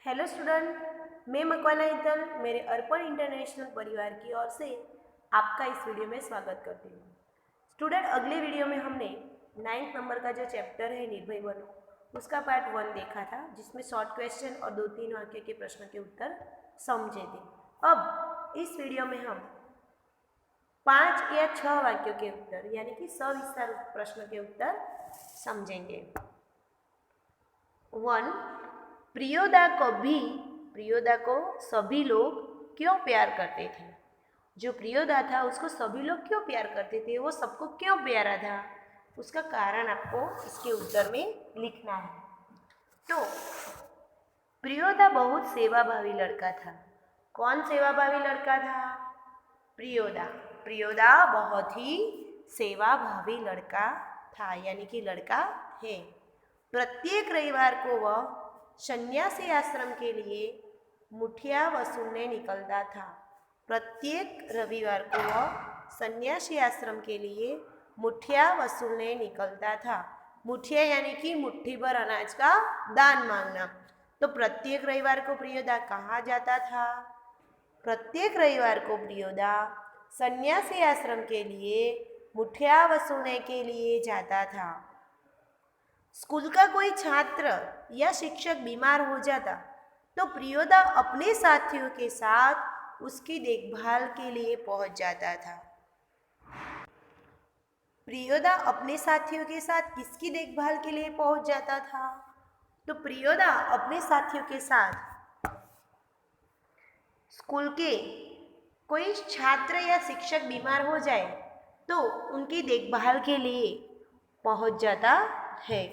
Hello student, मैं मकवाना इतल मेरे अर्पण international परिवार की ओर से आपका इस वीडियो में स्वागत करती हूँ। स्टूडेंट, अगले वीडियो में हमने 9th नंबर का जो चैप्टर है निर्भय बनो उसका पार्ट 1 देखा था, जिसमें शॉर्ट क्वेश्चन और 2-3 वाक्य के प्रश्न के उत्तर समझे थे। अब इस वीडियो में हम 5 या 6 वाक्यों के उत्तर यानी कि सविस्तार प्रश्न के उत्तर समझेंगे। 1. प्रियोदा को सभी लोग क्यों प्यार करते थे? जो प्रियोदा था उसको सभी लोग क्यों प्यार करते थे, वो सबको क्यों प्यारा था, उसका कारण आपको इसके उत्तर में लिखना है। तो प्रियोदा बहुत सेवाभावी लड़का था। कौन सेवाभावी लड़का था? प्रियोदा। प्रियोदा बहुत ही सेवाभावी लड़का था, यानी कि लड़का है। प्रत्येक रविवार को वह सन्यासी आश्रम के लिए मुठिया वसूलने निकलता था। प्रत्येक रविवार को वह सन्यासी आश्रम के लिए मुठिया वसूलने निकलता था। मुठिया यानी कि मुट्ठी भर अनाज का दान मांगना। तो प्रत्येक रविवार को प्रियोदा कहाँ जाता था? प्रत्येक रविवार को प्रियोदा सन्यासी आश्रम के लिए मुठिया वसूलने के लिए जाता था। स्कूल का कोई छात्र या शिक्षक बीमार हो जाता तो प्रियोदा अपने साथियों के साथ उसकी देखभाल के लिए पहुंच जाता था। प्रियोदा अपने साथियों के साथ किसकी देखभाल के लिए पहुंच जाता था? तो प्रियोदा अपने साथियों के साथ स्कूल के कोई छात्र या शिक्षक बीमार हो जाए तो उनकी देखभाल के लिए पहुंच जाता है।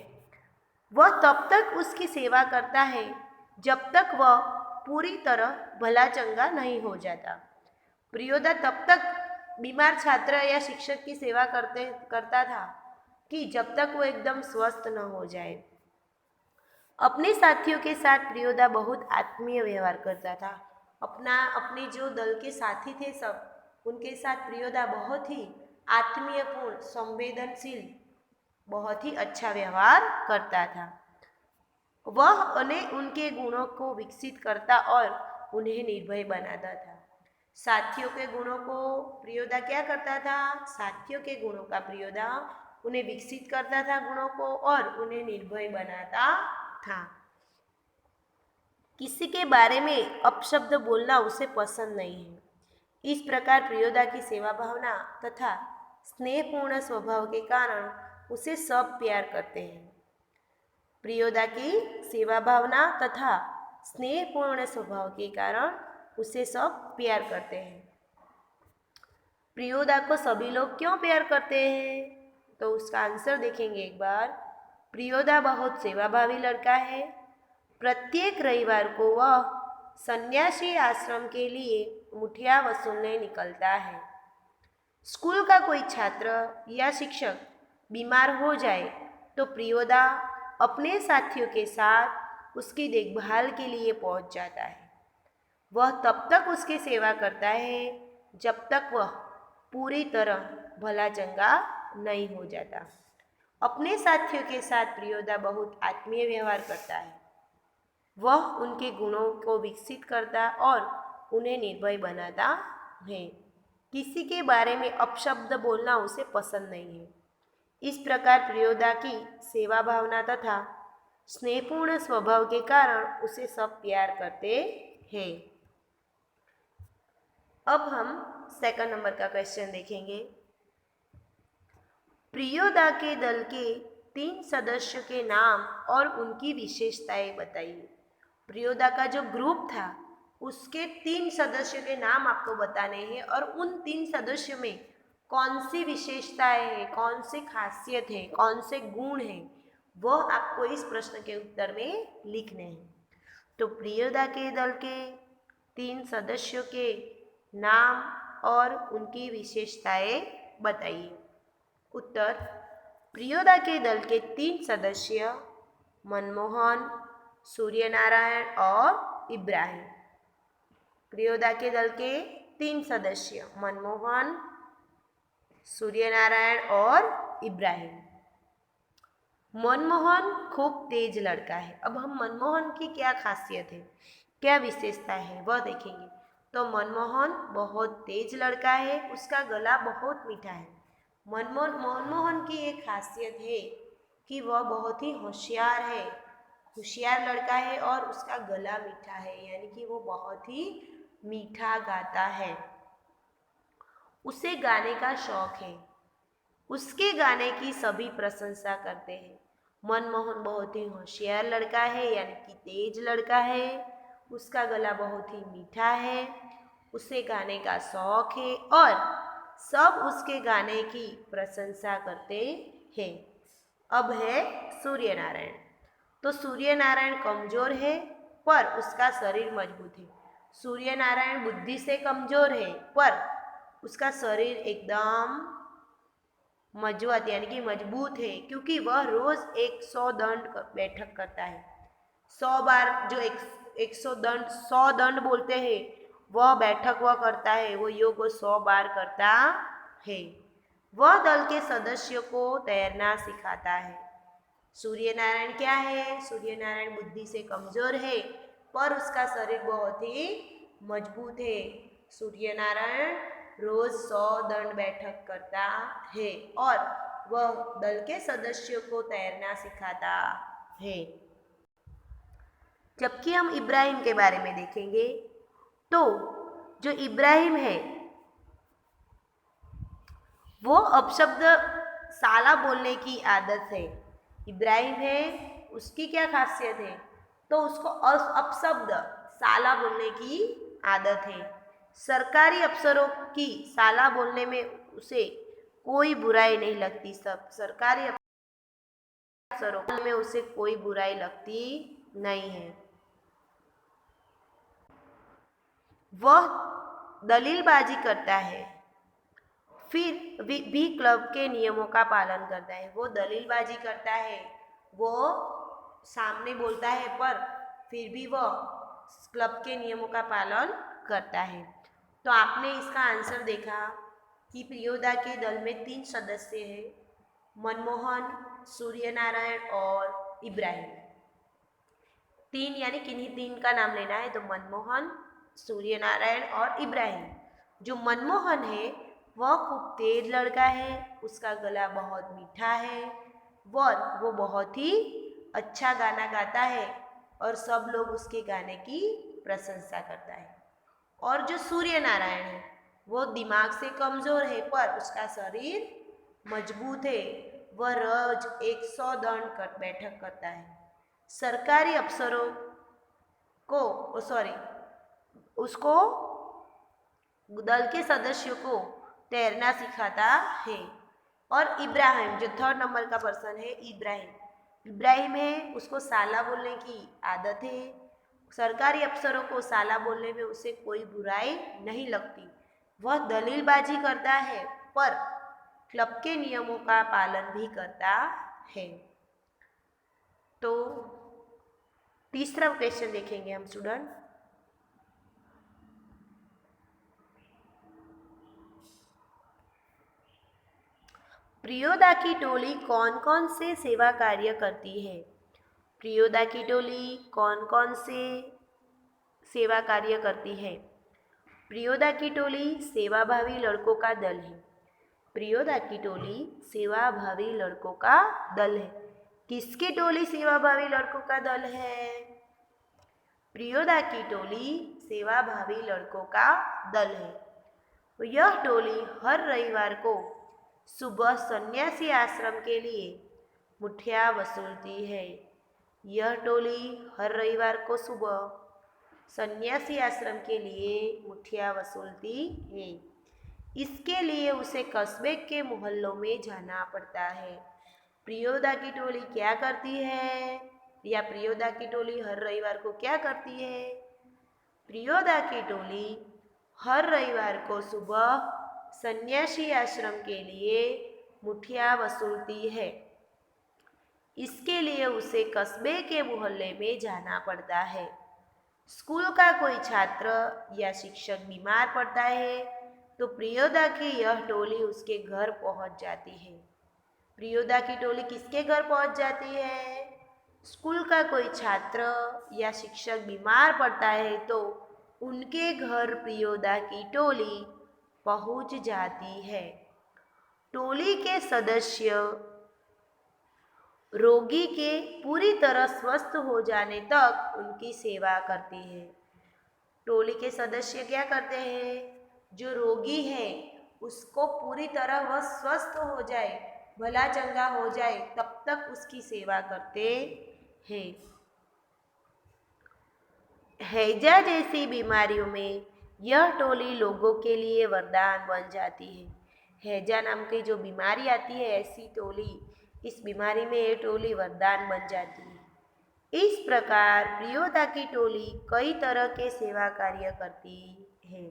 वह तब तक उसकी सेवा करता है जब तक वह पूरी तरह भला चंगा नहीं हो जाता। प्रियोदा तब तक बीमार छात्र या शिक्षक की सेवा करता था कि जब तक वो एकदम स्वस्थ न हो जाए। अपने साथियों के साथ प्रियोदा बहुत आत्मीय व्यवहार करता था। अपने जो दल के साथी थे सब, उनके साथ प्रियोदा बहुत ही आत्मीयपूर्ण, संवेदनशील, बहुत ही अच्छा व्यवहार करता था। वह उनके गुणों को विकसित करता और उन्हें निर्भय बनाता था। साथियों के गुणों को प्रियोदा क्या करता था? साथियों के गुणों का प्रियोदा उन्हें विकसित करता था, गुणों को, और उन्हें निर्भय बनाता था। किसी के बारे में अपशब्द बोलना उसे पसंद नहीं है। इस प्रकार प्रियोदा की सेवा भावना तथा स्नेहपूर्ण स्वभाव के कारण उसे सब प्यार करते हैं। प्रियोदा की सेवा भावना तथा स्नेहपूर्ण स्वभाव के कारण उसे सब प्यार करते हैं। प्रियोदा को सभी लोग क्यों प्यार करते हैं? तो उसका आंसर देखेंगे एक बार। प्रियोदा बहुत सेवाभावी लड़का है। प्रत्येक रविवार को वह सन्यासी आश्रम के लिए मुठिया वसूलने निकलता है। स्कूल का कोई छात्र या शिक्षक बीमार हो जाए तो प्रियोदा अपने साथियों के साथ उसकी देखभाल के लिए पहुंच जाता है। वह तब तक उसकी सेवा करता है जब तक वह पूरी तरह भला चंगा नहीं हो जाता। अपने साथियों के साथ प्रियोदा बहुत आत्मीय व्यवहार करता है। वह उनके गुणों को विकसित करता और उन्हें निर्भय बनाता है। किसी के बारे में अपशब्द बोलना उसे पसंद नहीं है। इस प्रकार प्रियोदा की सेवा भावना तथा स्नेहपूर्ण स्वभाव के कारण उसे सब प्यार करते हैं। अब हम सेकंड नंबर का क्वेश्चन देखेंगे। प्रियोदा के दल के 3 सदस्यों के नाम और उनकी विशेषताएं बताइए। प्रियोदा का जो ग्रुप था उसके 3 सदस्यों के नाम आपको बताने हैं और उन 3 सदस्यों में कौन सी विशेषताएं हैं, कौन सी खासियत है, कौन से गुण हैं, वह आपको इस प्रश्न के उत्तर में लिखने हैं। तो प्रियोदा के दल के 3 सदस्यों के नाम और उनकी विशेषताएं बताइए। उत्तर: प्रियोदा के दल के 3 सदस्य मनमोहन, सूर्यनारायण और इब्राहिम। प्रियोदा के दल के 3 सदस्य मनमोहन, सूर्यनारायण और इब्राहिम। मनमोहन खूब तेज लड़का है। अब हम मनमोहन की क्या खासियत है, क्या विशेषता है वह देखेंगे। तो मनमोहन बहुत तेज लड़का है, उसका गला बहुत मीठा है। मनमोहन की एक खासियत है कि वह बहुत ही होशियार है, होशियार लड़का है और उसका गला मीठा है, यानी कि वो बहुत ही मीठा गाता है। उसे गाने का शौक है, उसके गाने की सभी प्रशंसा करते हैं। मनमोहन बहुत ही होशियार लड़का है, यानी कि तेज लड़का है, उसका गला बहुत ही मीठा है, उसे गाने का शौक है और सब उसके गाने की प्रशंसा करते हैं। अब है सूर्य नारायण। तो सूर्य नारायण कमजोर है पर उसका शरीर मजबूत है। सूर्य नारायण बुद्धि से कमजोर है पर उसका शरीर एकदम मजबूत यानी कि मजबूत है, क्योंकि वह रोज 100 दंड बैठक करता है। 100 बार जो 100 दंड 100 दंड बोलते हैं वह बैठक वह करता है, वो योग 100 बार करता है। वह दल के सदस्यों को तैरना सिखाता है। सूर्य नारायण क्या है? सूर्य नारायण बुद्धि से कमजोर है पर उसका शरीर बहुत ही मजबूत है। सूर्य नारायण रोज 100 दंड बैठक करता है और वह दल के सदस्यों को तैरना सिखाता है। जबकि हम इब्राहिम के बारे में देखेंगे तो जो इब्राहिम है वो अपशब्द साला बोलने की आदत है। इब्राहिम है, उसकी क्या खासियत है? तो उसको अपशब्द साला बोलने की आदत है। सरकारी अफसरों की साला बोलने में उसे कोई बुराई नहीं लगती। सब सरकारी अफसरों में उसे कोई बुराई लगती नहीं है। वह दलीलबाजी करता है फिर भी क्लब के नियमों का पालन करता है। वो दलीलबाजी करता है, वो सामने बोलता है पर फिर भी वो क्लब के नियमों का पालन करता है। तो आपने इसका आंसर देखा कि प्रियोदा के दल में 3 सदस्य हैं, मनमोहन, सूर्य नारायण और इब्राहिम। 3 यानी किन्हीं 3 का नाम लेना है, तो मनमोहन, सूर्य नारायण और इब्राहिम। जो मनमोहन है वह खूब तेज लड़का है, उसका गला बहुत मीठा है और वो बहुत ही अच्छा गाना गाता है और सब लोग उसके गाने की प्रशंसा करता है। और जो सूर्य नारायण है वो दिमाग से कमज़ोर है पर उसका शरीर मजबूत है, वह रोज 100 दंड कर बैठक करता है। सरकारी अफसरों को उसको दल के सदस्यों को तैरना सिखाता है। और इब्राहिम जो 3rd नंबर का पर्सन है, इब्राहिम है, उसको साला बोलने की आदत है। सरकारी अफसरों को साला बोलने में उसे कोई बुराई नहीं लगती। वह दलीलबाजी करता है पर क्लब के नियमों का पालन भी करता है। तो तीसरा क्वेश्चन देखेंगे हम स्टूडेंट। प्रियोदा की टोली कौन कौन से सेवा कार्य करती है? प्रियोदा की टोली कौन कौन से सेवा कार्य करती है? प्रियोदा की टोली सेवाभावी लड़कों का दल है। प्रियोदा की टोली सेवाभावी लड़कों का दल है। किसकी टोली सेवाभावी लड़कों का दल है? प्रियोदा की टोली सेवाभावी लड़कों का दल है। तो यह टोली हर रविवार को सुबह सन्यासी आश्रम के लिए मुठिया वसूलती है। यह टोली हर रविवार को सुबह सन्यासी आश्रम के लिए मुठिया वसूलती है। इसके लिए उसे कस्बे के मोहल्लों में जाना पड़ता है। प्रियोदा की टोली क्या करती है, या प्रियोदा की टोली हर रविवार को क्या करती है? प्रियोदा की टोली हर रविवार को सुबह सन्यासी आश्रम के लिए मुठिया वसूलती है। इसके लिए उसे कस्बे के मोहल्ले में जाना पड़ता है। स्कूल का कोई छात्र या शिक्षक बीमार पड़ता है तो प्रियोदा की यह टोली उसके घर पहुंच जाती है। प्रियोदा की टोली किसके घर पहुंच जाती है? स्कूल का कोई छात्र या शिक्षक बीमार पड़ता है तो उनके घर प्रियोदा की टोली पहुंच जाती है। टोली के सदस्य रोगी के पूरी तरह स्वस्थ हो जाने तक उनकी सेवा करती है। टोली के सदस्य क्या करते हैं? जो रोगी है उसको पूरी तरह वह स्वस्थ हो जाए, भला चंगा हो जाए, तब तक उसकी सेवा करते हैं। हैजा जैसी बीमारियों में यह टोली लोगों के लिए वरदान बन जाती है। हैजा नाम की जो बीमारी आती है, ऐसी टोली, इस बीमारी में ये टोली वरदान बन जाती है। इस प्रकार प्रियोदा की टोली कई तरह के सेवा कार्य करती है।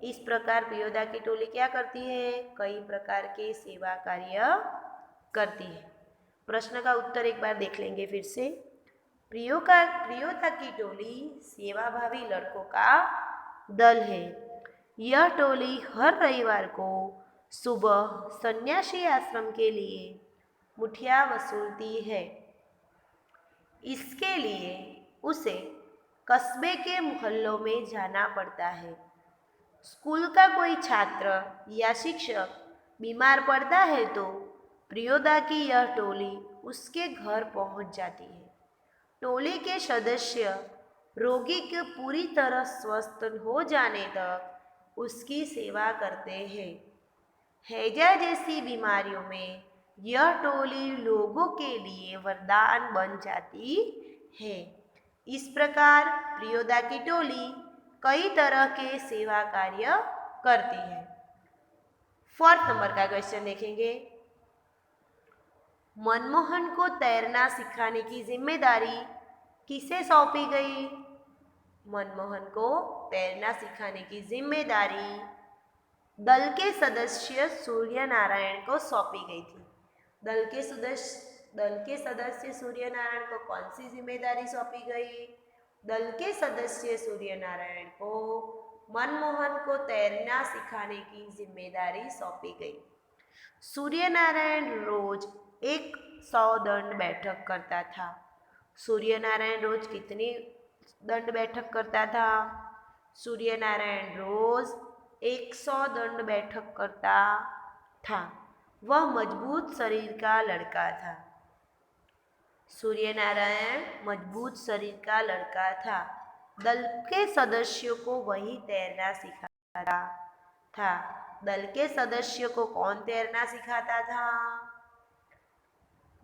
इस प्रकार प्रियोदा की टोली क्या करती है? कई प्रकार के सेवा कार्य करती है। प्रश्न का उत्तर एक बार देख लेंगे फिर से। प्रियोदा की टोली सेवाभावी लड़कों का दल है। यह टोली हर रविवार को सुबह सन्यासी आश्रम के लिए मुठिया वसूलती है। इसके लिए उसे कस्बे के मोहल्लों में जाना पड़ता है। स्कूल का कोई छात्र या शिक्षक बीमार पड़ता है तो प्रियोदा की यह टोली उसके घर पहुंच जाती है। टोली के सदस्य रोगी के पूरी तरह स्वस्थ हो जाने तक उसकी सेवा करते हैं। हैजा जैसी बीमारियों में यह टोली लोगों के लिए वरदान बन जाती है। इस प्रकार प्रियोदा की टोली कई तरह के सेवा कार्य करती है। 4 नंबर का क्वेश्चन देखेंगे। मनमोहन को तैरना सिखाने की जिम्मेदारी किसे सौंपी गई? मनमोहन को तैरना सिखाने की जिम्मेदारी दल के सदस्य सूर्य नारायण को सौंपी गई थी। दल के सदस्य सूर्य नारायण को कौन सी जिम्मेदारी सौंपी गई? दल के सदस्य सूर्य नारायण को मनमोहन को तैरना सिखाने की जिम्मेदारी सौंपी गई। सूर्य नारायण रोज 100 दंड बैठक करता था। सूर्य नारायण रोज कितनी दंड बैठक करता था? सूर्य नारायण रोज 100 दंड बैठक करता था। वह मजबूत शरीर का लड़का था। सूर्य नारायण मजबूत शरीर का लड़का था। दल के सदस्यों को वही तैरना सिखाता था। दल के सदस्यों को कौन तैरना सिखाता था?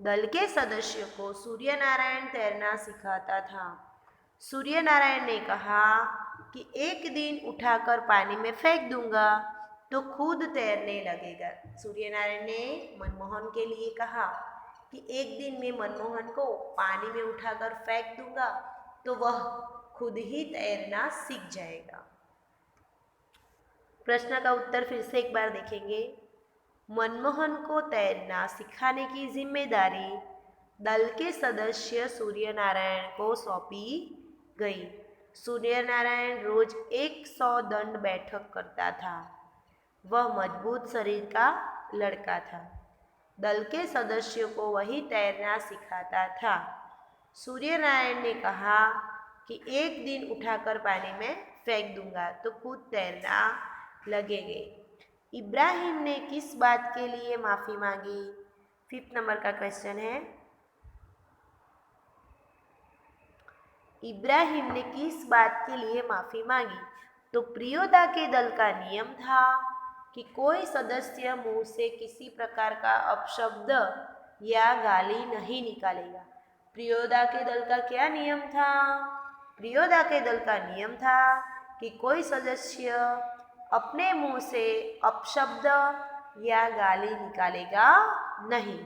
दल के सदस्यों को सूर्य नारायण तैरना सिखाता था। सूर्य नारायण ने कहा कि एक दिन उठाकर पानी में फेंक दूंगा तो खुद तैरने लगेगा। सूर्य नारायण ने मनमोहन के लिए कहा कि एक दिन मैं मनमोहन को पानी में उठाकर फेंक दूंगा तो वह खुद ही तैरना सीख जाएगा। प्रश्न का उत्तर फिर से एक बार देखेंगे। मनमोहन को तैरना सिखाने की जिम्मेदारी दल के सदस्य सूर्य नारायण को सौंपी गई। सूर्य नारायण रोज 100 दंड बैठक करता था। वह मजबूत शरीर का लड़का था। दल के सदस्यों को वही तैरना सिखाता था। सूर्य नारायण ने कहा कि एक दिन उठाकर पानी में फेंक दूंगा तो खुद तैरना लगेंगे। इब्राहिम ने किस बात के लिए माफ़ी मांगी? 5 नंबर का क्वेश्चन है। इब्राहिम ने किस बात के लिए माफ़ी मांगी? तो प्रियोदा के दल का नियम था कि कोई सदस्य मुंह से किसी प्रकार का अपशब्द या गाली नहीं निकालेगा। प्रियोदा के दल का क्या नियम था? प्रियोदा के दल का नियम था कि कोई सदस्य अपने मुंह से अपशब्द या गाली निकालेगा नहीं।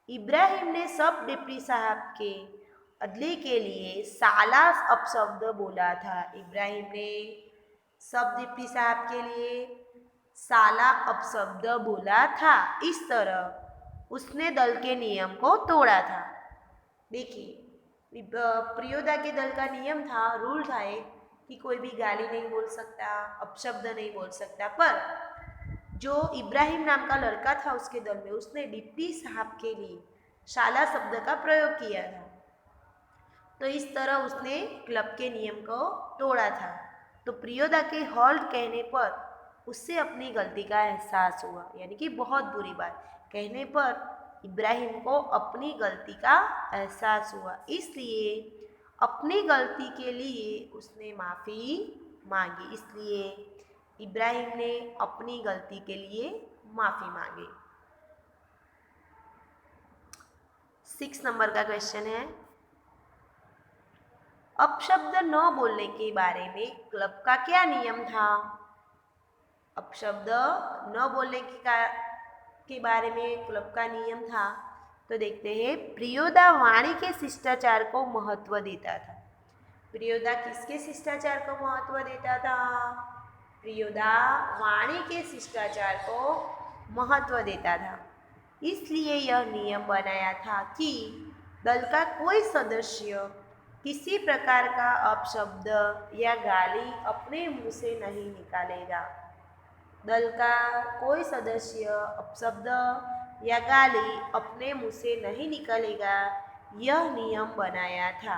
इब्राहिम ने सब डिप्टी साहब के अदली के लिए साला अपशब्द बोला था। इब्राहिम ने सब डिप्टी साहब के लिए साला अपशब्द बोला था। इस तरह उसने दल के नियम को तोड़ा था। देखिए, प्रियोदा के दल का नियम था, रूल था कि कोई भी गाली नहीं बोल सकता, अपशब्द नहीं बोल सकता, पर जो इब्राहिम नाम का लड़का था उसके दल में, उसने डिप्टी साहब के लिए शाला शब्द का प्रयोग किया था। तो इस तरह उसने क्लब के नियम को तोड़ा था। तो प्रियोदा के हॉल्ट कहने पर उससे अपनी गलती का एहसास हुआ, यानी कि बहुत बुरी बात कहने पर इब्राहिम को अपनी गलती का एहसास हुआ, इसलिए अपनी गलती के लिए उसने माफ़ी मांगी। इसलिए इब्राहिम ने अपनी गलती के लिए माफ़ी मांगी। 6 नंबर का क्वेश्चन है, अपशब्द न बोलने के बारे में क्लब का क्या नियम था? अपशब्द न बोलने के बारे में क्लब का नियम था। तो देखते हैं, प्रियोदा वाणी के शिष्टाचार को महत्व देता था। प्रियोदा किसके शिष्टाचार को महत्व देता था? प्रियोदा वाणी के शिष्टाचार को महत्व देता था। इसलिए यह नियम बनाया था कि दल का कोई सदस्य किसी प्रकार का अपशब्द या गाली अपने मुंह से नहीं निकालेगा। दल का कोई सदस्य अपशब्द या गाली अपने मुंह से नहीं निकालेगा, यह नियम बनाया था।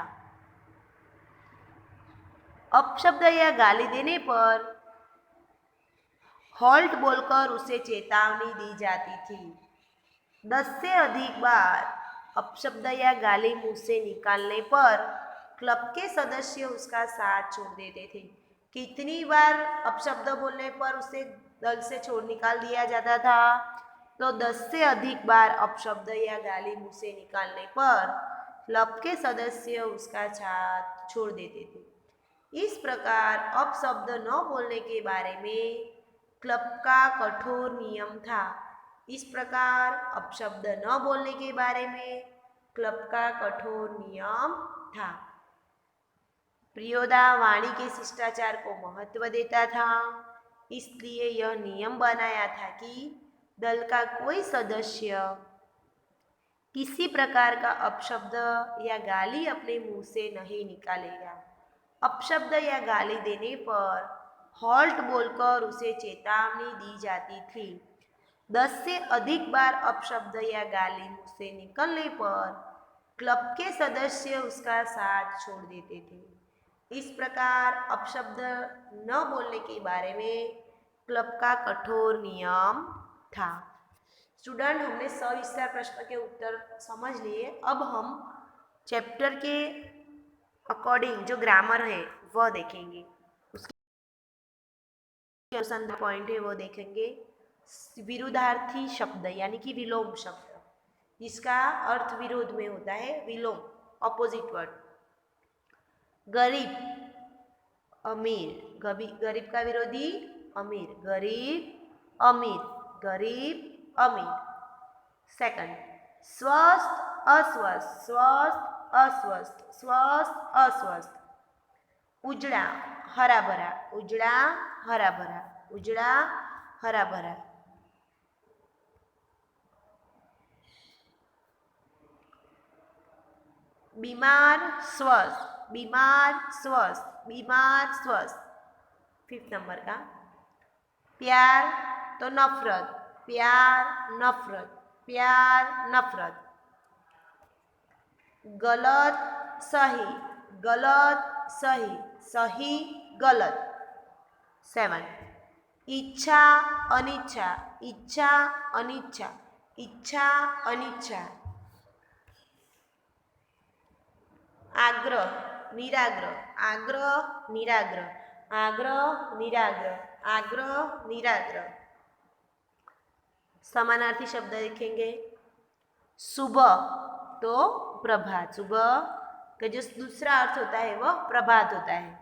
अपशब्द या गाली देने पर हॉल्ट बोलकर उसे चेतावनी दी जाती थी। 10 से अधिक बार अपशब्द या गाली मुंह से निकालने पर क्लब के सदस्य उसका साथ छोड़ देते थे। कितनी बार अपशब्द बोलने पर उसे दल से छोड़ निकाल दिया जाता था? तो 10 से अधिक बार अपशब्द या गाली मुंह से निकालने पर क्लब के सदस्य उसका साथ छोड़ देते थे। इस प्रकार अपशब्द न बोलने के बारे में क्लब का कठोर नियम था। इस प्रकार अपशब्द न बोलने के बारे में क्लब का कठोर नियम था। प्रियोदा वाणी के शिष्टाचार को महत्व देता था, इसलिए यह नियम बनाया था कि दल का कोई सदस्य किसी प्रकार का अपशब्द या गाली अपने मुंह से नहीं निकालेगा। अपशब्द या गाली देने पर हॉल्ट बोलकर उसे चेतावनी दी जाती थी। 10 से अधिक बार अपशब्द या गाली मुंह से निकलने पर क्लब के सदस्य उसका साथ छोड़ देते थे। इस प्रकार अपशब्द न बोलने के बारे में क्लब का कठोर नियम था। स्टूडेंट, हमने सविस्तार प्रश्न के उत्तर समझ लिए। अब हम चैप्टर के अकॉर्डिंग जो ग्रामर है वह देखेंगे, उसके अनुसंधान पॉइंट है वो देखेंगे। विरुद्धार्थी शब्द यानी कि विलोम शब्द, जिसका अर्थ विरोध में होता है, विलोम, ऑपोजिट वर्ड। गरीब, अमीर, गरीब का विरोधी अमीर, गरीब अमीर, गरीब अमीर। सेकंड, स्वस्थ अस्वस्थ, स्वस्थ अस्वस्थ, स्वस्थ अस्वस्थ। उजड़ा हरा भरा, उजड़ा हरा भरा, उजड़ा हरा भरा। बीमार स्वस्थ, बीमार स्वस्थ, बीमार स्वस्थ। 5th नंबर का, प्यार तो नफरत, प्यार नफरत, प्यार नफरत। गलत सही, गलत सही, सही गलत। 7, इच्छा अनिच्छा, इच्छा अनिच्छा, इच्छा अनिच्छा। आग्रह निराग्रह, आग्रह निराग्रह, आग्रह निराग्रह, आग्रह निराग्रह। समानार्थी शब्द देखेंगे। सुबह तो प्रभात, सुबह का जो दूसरा अर्थ होता है वह प्रभात होता है।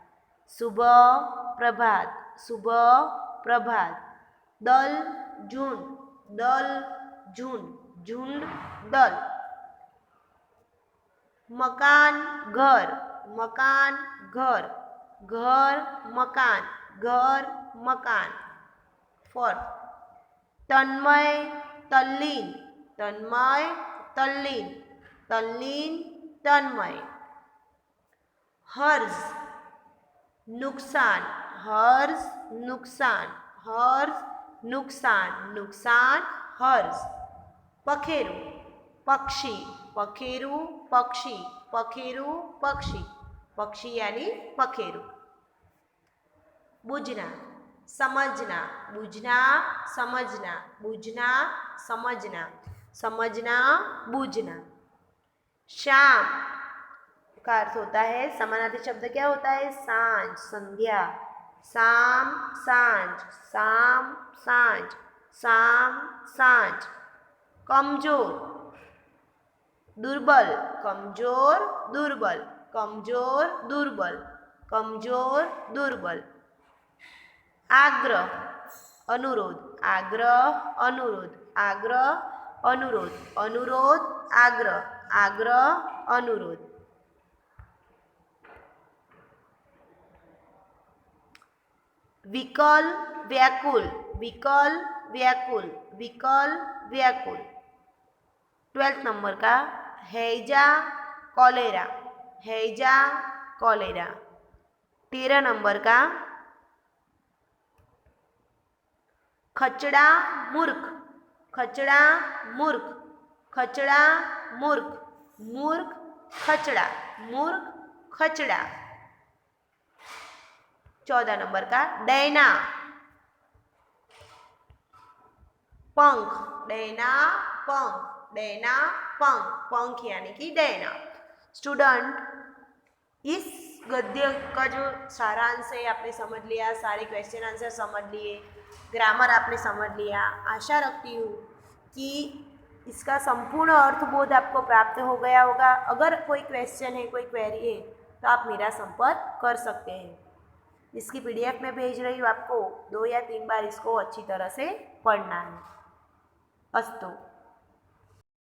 सुबह प्रभात, सुबह प्रभात। दल झुंड, दल झुंड, झुंड दल। मकान घर, मकान घर, घर मकान, घर मकान। 4, तन्मय तल्लीन, तन्मय तल्लीन, तल्लीन तन्मय। हर्ष नुकसान, हर्ष नुकसान, हर्ष नुकसान, नुकसान हर्ष। पखेरु, पक्षी, पखेरु पक्षी, पखेरु पक्षी, पक्षी यानी पखेरु। बूझना, समझना, बूझना समझना, बूझना समझना, समझना बूझना। शाम का अर्थ होता है, समानार्थी शब्द क्या होता है? सांझ, संध्या। शाम सांझ, शाम सांझ, शाम सांझ। कमजोर, दुर्बल, कमजोर दुर्बल, कमजोर दुर्बल, कमजोर दुर्बल। आग्रह, अनुरोध, आग्रह अनुरोध, आग्रह अनुरोध, अनुरोध आग्रह, आग्रह अनुरोध। विकल व्याकुल, विकल व्याकुल, विकल व्याकुल। 12th नंबर का हैजा कॉलेरा, हैजा कॉलेरा। 13 नंबर का खचड़ा मूर्ख, खचड़ा मूर्ख, खचड़ा मूर्ख, मूर्ख खचड़ा, मूर्ख खचड़ा। 14 नंबर का डैना, पंख, डैना पंख, डैना पंख, पंख यानी कि डैना। स्टूडेंट, इस गद्य का जो सारांश है आपने समझ लिया, सारे क्वेश्चन आंसर समझ लिए, ग्रामर आपने समझ लिया। आशा रखती हूँ कि इसका संपूर्ण अर्थबोध आपको प्राप्त हो गया होगा। अगर कोई क्वेश्चन है, कोई क्वेरी है, तो आप मेरा संपर्क कर सकते हैं। इसकी PDF में भेज रही हूँ, आपको 2 या 3 बार इसको अच्छी तरह से पढ़ना है। अस्तु।